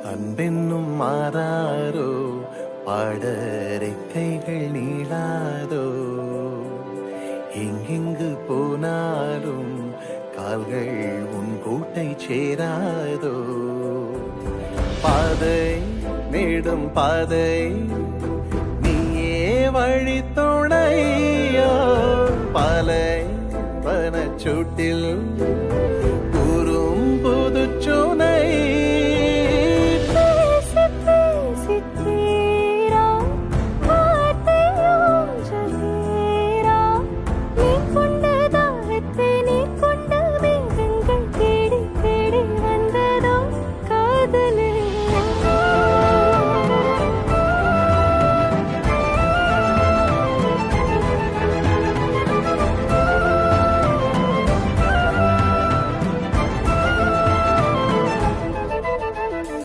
அன்பென்னும் மாறாரோ பாடறைக்கைகள் நீளாதோ எங்கெங்கு போனாலும் கால்கள் உன் கூட்டை சேராதோ பாதை மேடும் பாதை நீயே வழி துணையோ பாலை வனச்சூட்டில்